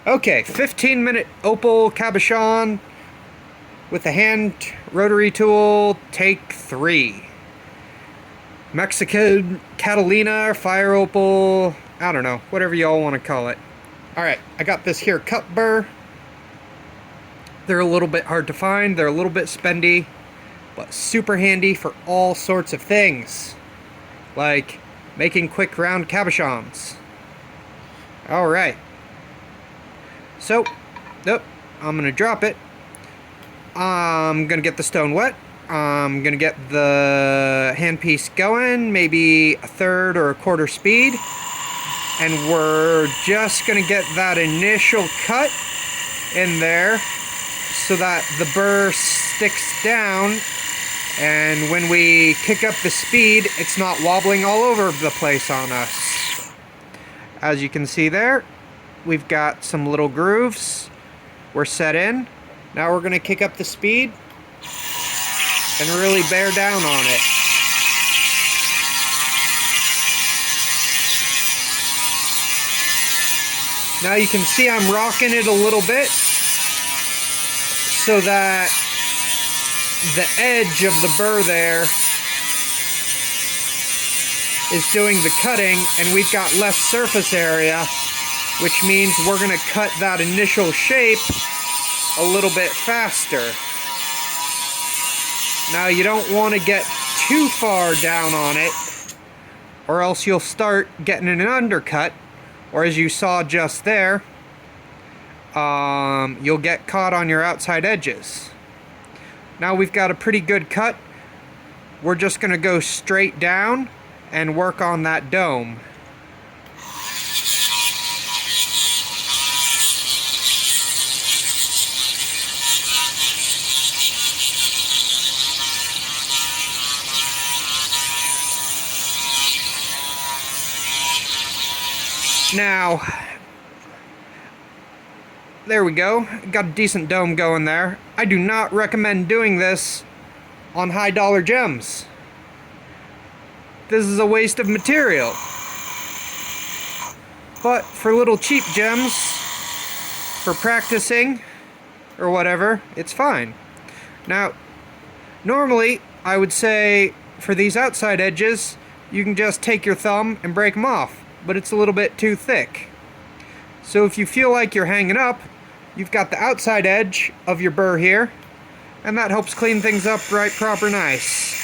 Okay, 15-minute opal cabochon with a hand rotary tool, take 3. Mexican Catalina, fire opal, I don't know, whatever you all want to call it. Alright, I got this here cup burr. They're a little bit hard to find, they're a little bit spendy, but super handy for all sorts of things. Like making quick round cabochons. Alright. So, nope, I'm going to drop it. I'm going to get the stone wet. I'm going to get the handpiece going, maybe a third or a quarter speed. And we're just going to get that initial cut in there so that the burr sticks down. And when we kick up the speed, it's not wobbling all over the place on us. As you can see there, we've got some little grooves. We're set in. Now we're going to kick up the speed and really bear down on it. Now you can see I'm rocking it a little bit so that the edge of the burr there is doing the cutting, and we've got less surface area, which means we're going to cut that initial shape a little bit faster. Now you don't want to get too far down on it, or else you'll start getting an undercut, or as you saw just there, you'll get caught on your outside edges. Now we've got a pretty good cut. We're just going to go straight down and work on that dome. Now, there we go. Got a decent dome going there. I do not recommend doing this on high dollar gems. This is a waste of material. But for little cheap gems, for practicing or whatever, it's fine. Now, normally I would say for these outside edges, you can just take your thumb and break them off, but it's a little bit too thick. So if you feel like you're hanging up, you've got the outside edge of your burr here, and that helps clean things up right proper nice.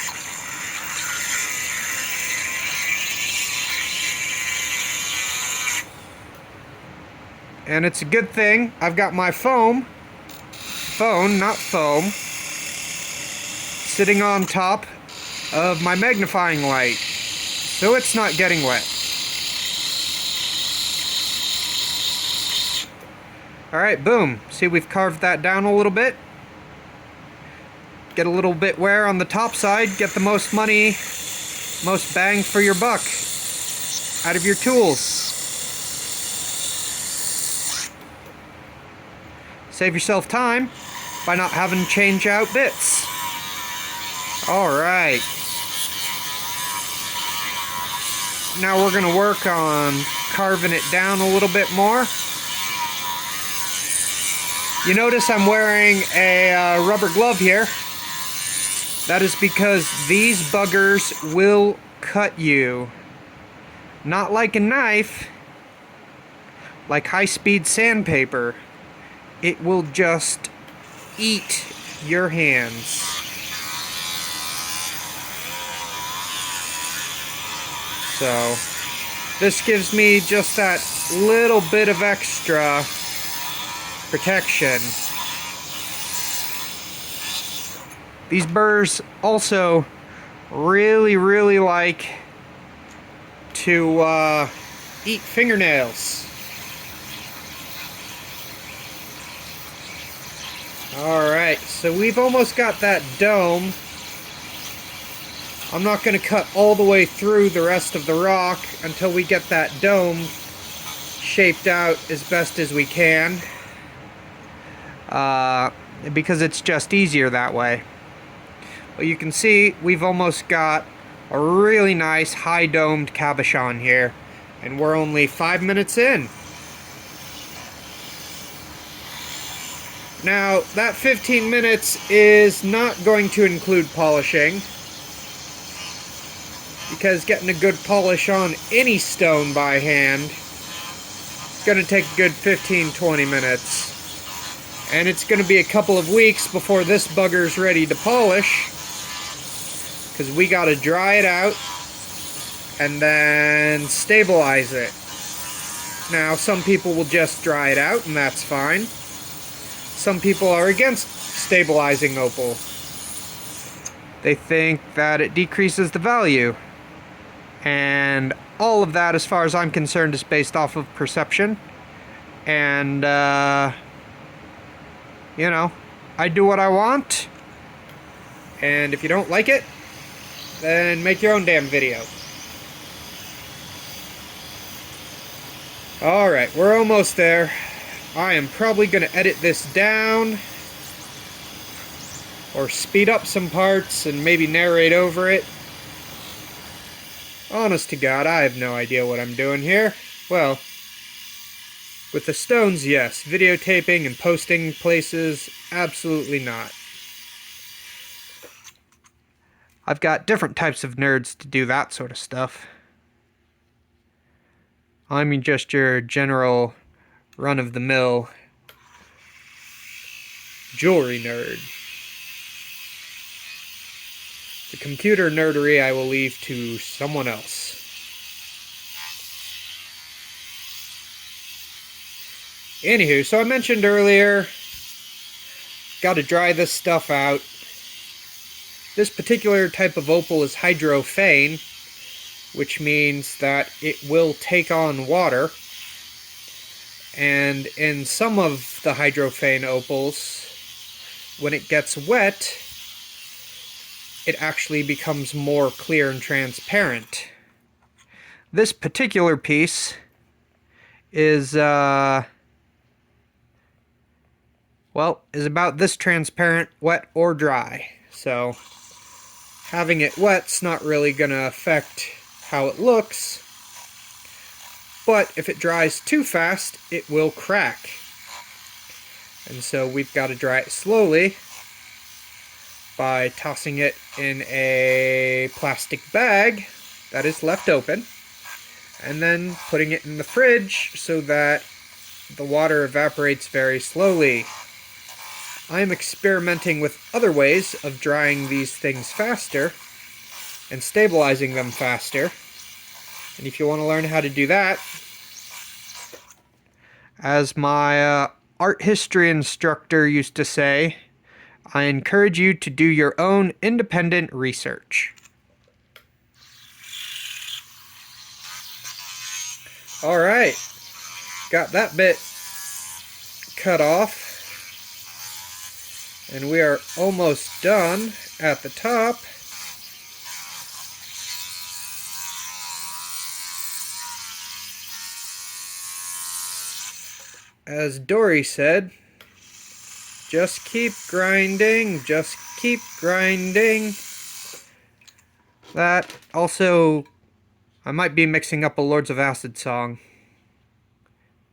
And it's a good thing I've got my phone, not foam, sitting on top of my magnifying light, so it's not getting wet. Alright, boom. See, we've carved that down a little bit. Get a little bit wear on the top side, get the most money, most bang for your buck out of your tools. Save yourself time by not having to change out bits. Alright. Now we're going to work on carving it down a little bit more. You notice I'm wearing a rubber glove here. That is because these buggers will cut you. Not like a knife, like high-speed sandpaper. It will just eat your hands. So, this gives me just that little bit of extra protection. These burrs also really like to eat fingernails. Alright, so we've almost got that dome. I'm not going to cut all the way through the rest of the rock until we get that dome shaped out as best as we can. Because it's just easier that way. But you can see we've almost got a really nice high domed cabochon here, and we're only 5 minutes in. Now, that 15 minutes is not going to include polishing, because getting a good polish on any stone by hand is going to take a good 15-20 minutes. And it's going to be a couple of weeks before this bugger's ready to polish, because we got to dry it out and then stabilize it. Now, some people will just dry it out, and that's fine. Some people are against stabilizing opal. They think that it decreases the value. And all of that, as far as I'm concerned, is based off of perception. And, you know, I do what I want. And if you don't like it, then make your own damn video. Alright, we're almost there. I am probably going to edit this down, or speed up some parts and maybe narrate over it. Honest to God, I have no idea what I'm doing here. Well, with the stones, yes. Videotaping and posting places, absolutely not. I've got different types of nerds to do that sort of stuff. I mean, just your general run-of-the-mill jewelry nerd. The computer nerdery I will leave to someone else. Anywho, so I mentioned earlier, got to dry this stuff out. This particular type of opal is hydrophane, which means that it will take on water. And in some of the hydrophane opals, when it gets wet, it actually becomes more clear and transparent. This particular piece is, well, is about this transparent, wet or dry. So, having it wet's not really going to affect how it looks. But if it dries too fast, it will crack. And so we've got to dry it slowly by tossing it in a plastic bag that is left open, and then putting it in the fridge so that the water evaporates very slowly. I'm experimenting with other ways of drying these things faster and stabilizing them faster. And if you want to learn how to do that, as my art history instructor used to say, I encourage you to do your own independent research. Alright, got that bit cut off, and we are almost done at the top. As Dory said, just keep grinding, just keep grinding. That also, I might be mixing up a Lords of Acid song.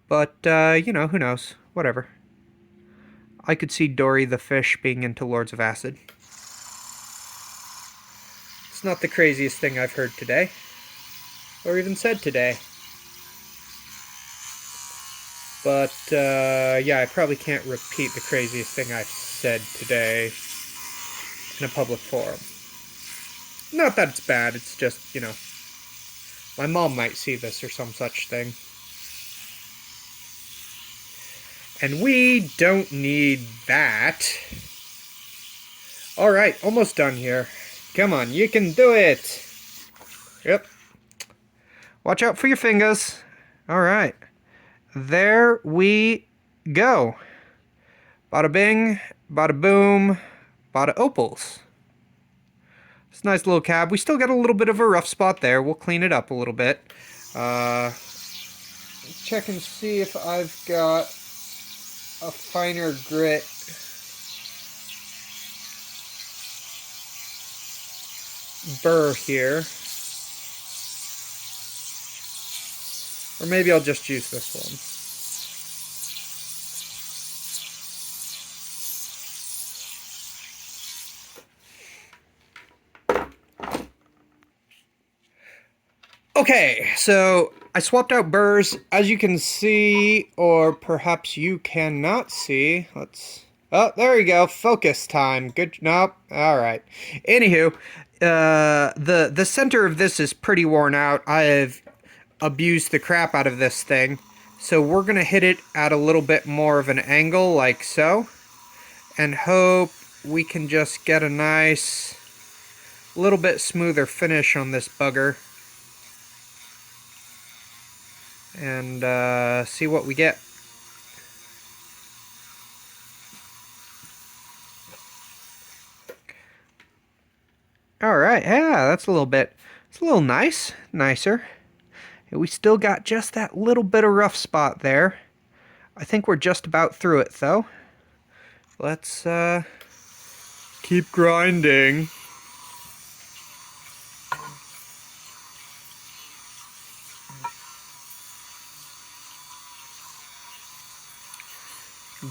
But, you know, who knows? Whatever. I could see Dory the fish being into Lords of Acid. It's not the craziest thing I've heard today. Or even said today. But, yeah, I probably can't repeat the craziest thing I've said today in a public forum. Not that it's bad, it's just, you know, my mom might see this or some such thing. And we don't need that. Alright, almost done here. Come on, you can do it! Yep. Watch out for your fingers. Alright. There we go. Bada bing, bada boom, bada opals. It's a nice little cab. We still got a little bit of a rough spot there. We'll clean it up a little bit. Check and see if I've got a finer grit. Burr here. Or maybe I'll just use this one. Okay, so I swapped out burrs. As you can see, or perhaps you cannot see. Let's... Oh, there you go. Focus time. Good. Nope. All right. Anywho, the center of this is pretty worn out. I have abused the crap out of this thing. So we're going to hit it at a little bit more of an angle, like so. And hope we can just get a nice, little bit smoother finish on this bugger. And see what we get. Alright, yeah, that's a little bit, it's a little nicer. We still got just that little bit of rough spot there. I think we're just about through it, though. Let's, keep grinding.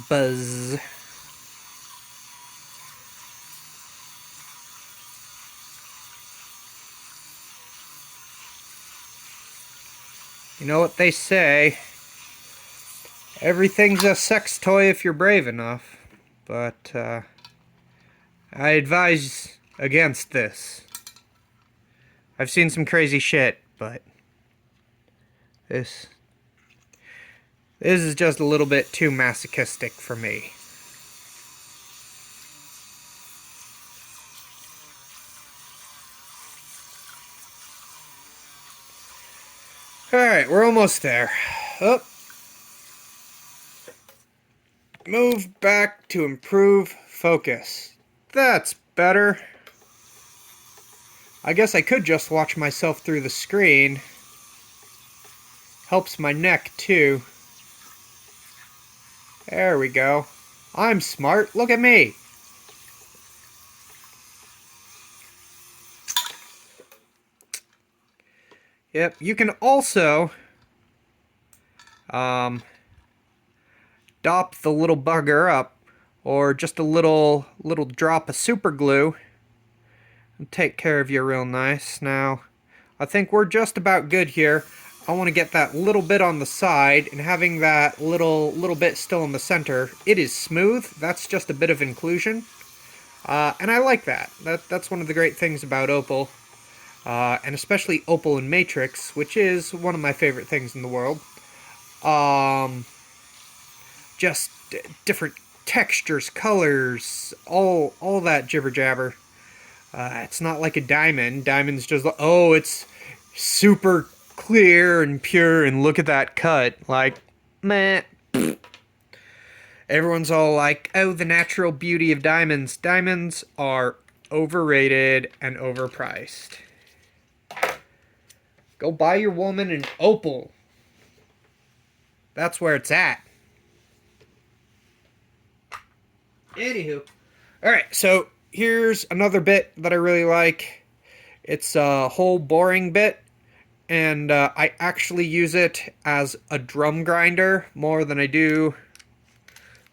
Buzz. You know what they say, everything's a sex toy if you're brave enough, but I advise against this. I've seen some crazy shit, but this is just a little bit too masochistic for me. Alright, we're almost there. Oh. Move back to improve focus. That's better. I guess I could just watch myself through the screen. Helps my neck too. There we go. I'm smart. Look at me. Yep, you can also dop the little bugger up, or just a little drop of super glue, and take care of you real nice. Now, I think we're just about good here. I want to get that little bit on the side, and having that little bit still in the center. It is smooth. That's just a bit of inclusion, and I like that. That's one of the great things about Opal. And especially Opal and Matrix, which is one of my favorite things in the world. Just different textures, colors, all that jibber jabber. It's not like a diamond. Diamond's just, oh, it's super clear and pure, and look at that cut. Like, meh. Everyone's all like, oh, the natural beauty of diamonds. Diamonds are overrated and overpriced. Go buy your woman an opal. That's where it's at. Anywho. Alright, so here's another bit that I really like. It's a hole boring bit. And I actually use it as a drum grinder more than I do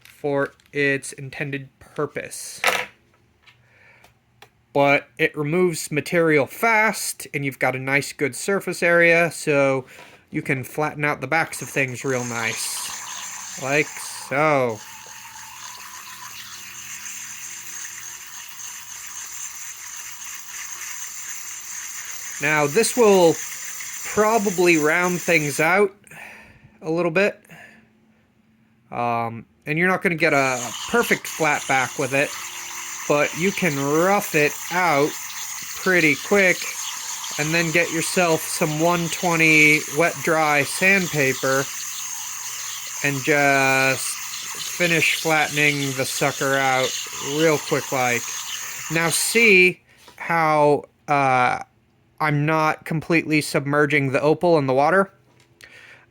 for its intended purpose. But it removes material fast, and you've got a nice good surface area, so you can flatten out the backs of things real nice. Like so. Now this will probably round things out a little bit. And you're not going to get a perfect flat back with it, but you can rough it out pretty quick and then get yourself some 120 wet dry sandpaper and just finish flattening the sucker out real quick like. Now see how I'm not completely submerging the opal in the water?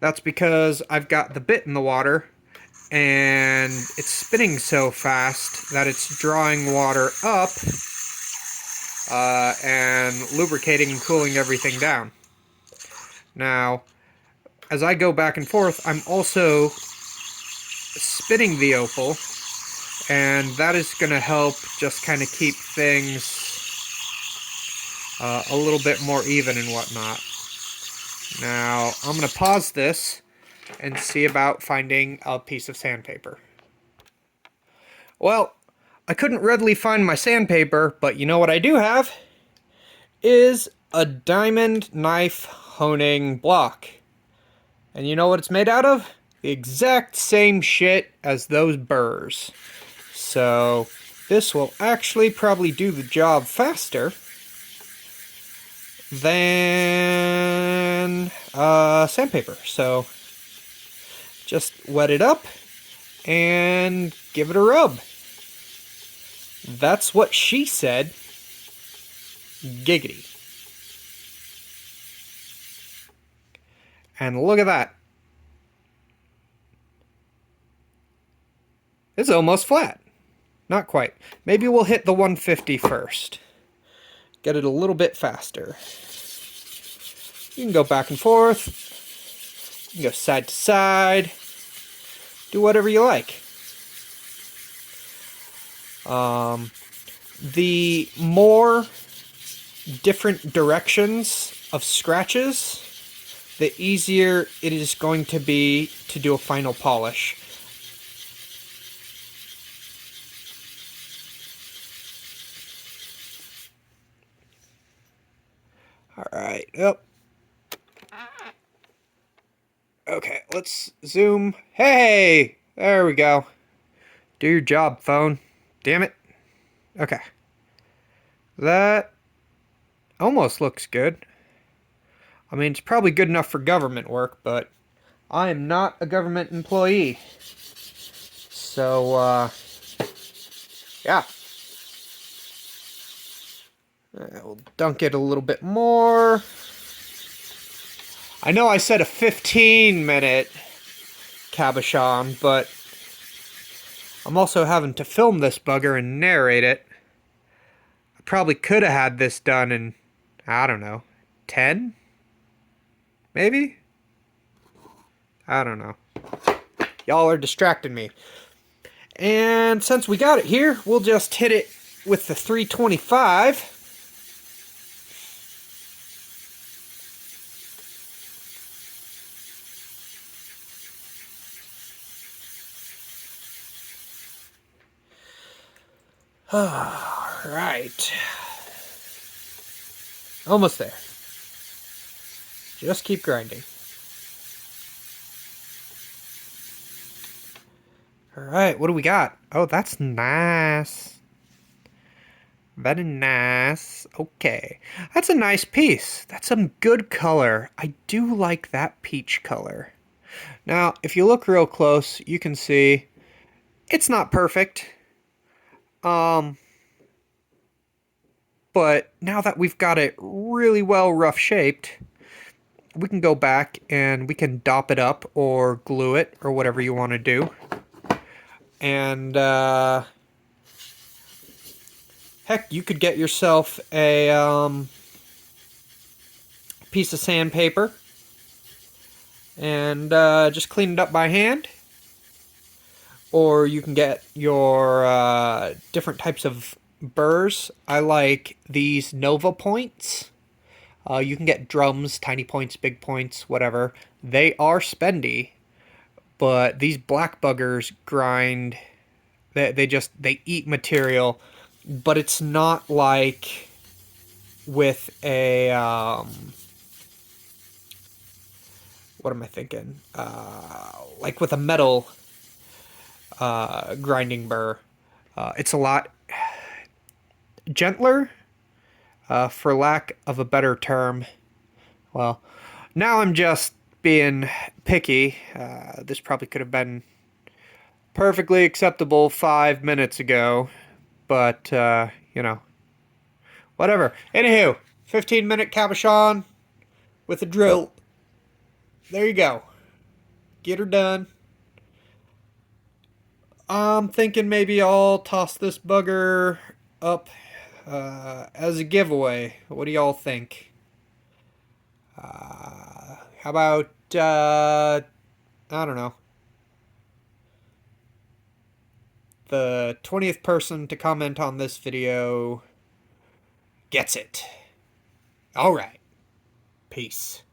That's because I've got the bit in the water and it's spinning so fast that it's drawing water up and lubricating and cooling everything down. Now, as I go back and forth, I'm also spinning the opal, and that is going to help just kind of keep things a little bit more even and whatnot. Now, I'm going to pause this and see about finding a piece of sandpaper. Well, I couldn't readily find my sandpaper, but you know what I do have? Is a diamond knife honing block. And you know what it's made out of? The exact same shit as those burrs. So, this will actually probably do the job faster than sandpaper. So, just wet it up and give it a rub. That's what she said. Giggity. And look at that. It's almost flat. Not quite. Maybe we'll hit the 150 first. Get it a little bit faster. You can go back and forth. You can go side to side. Do whatever you like. The more different directions of scratches, the easier it is going to be to do a final polish. Alright, yep. Okay, let's zoom. Hey! There we go. Do your job, phone. Damn it. Okay. That almost looks good. I mean, it's probably good enough for government work, but I am not a government employee. So, yeah. We'll dunk it a little bit more. I know I said a 15-minute cabochon, but I'm also having to film this bugger and narrate it. I probably could have had this done in, I don't know, 10? Maybe? I don't know. Y'all are distracting me. And since we got it here, we'll just hit it with the 325. Alright. Almost there. Just keep grinding. Alright, what do we got? Oh, that's nice. Very nice. Okay. That's a nice piece. That's some good color. I do like that peach color. Now, if you look real close, you can see it's not perfect. But now that we've got it really well rough shaped, we can go back and we can dop it up or glue it or whatever you want to do. And, heck, you could get yourself a, piece of sandpaper and, just clean it up by hand. Or you can get your, different types of burrs. I like these Nova points. You can get drums, tiny points, big points, whatever. They are spendy, but these black buggers grind. They eat material, but it's not like with a what am I thinking? Like with a metal grinding burr. It's a lot gentler, for lack of a better term. Well, now I'm just being picky. This probably could have been perfectly acceptable 5 minutes ago, but, you know, whatever. Anywho, 15-minute cabochon with a drill. There you go. Get her done. I'm thinking maybe I'll toss this bugger up as a giveaway. What do y'all think? How about, I don't know, the 20th person to comment on this video gets it. Alright. Peace.